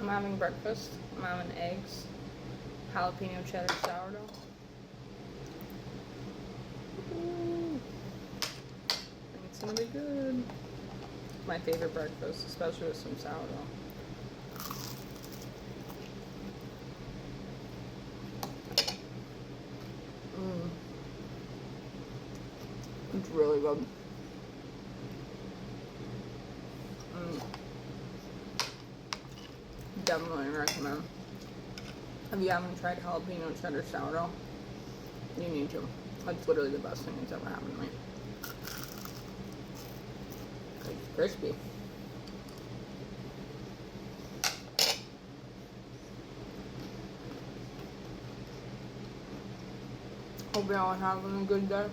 I'm having breakfast. I'm having eggs, jalapeno cheddar sourdough. Ooh. I think it's gonna be good. My favorite breakfast, especially with some sourdough. It's really good. Definitely recommend. If you haven't tried jalapeno cheddar sourdough, you need to. That's literally the best thing that's ever happened to me. It's crispy. Hope you're all having a good day.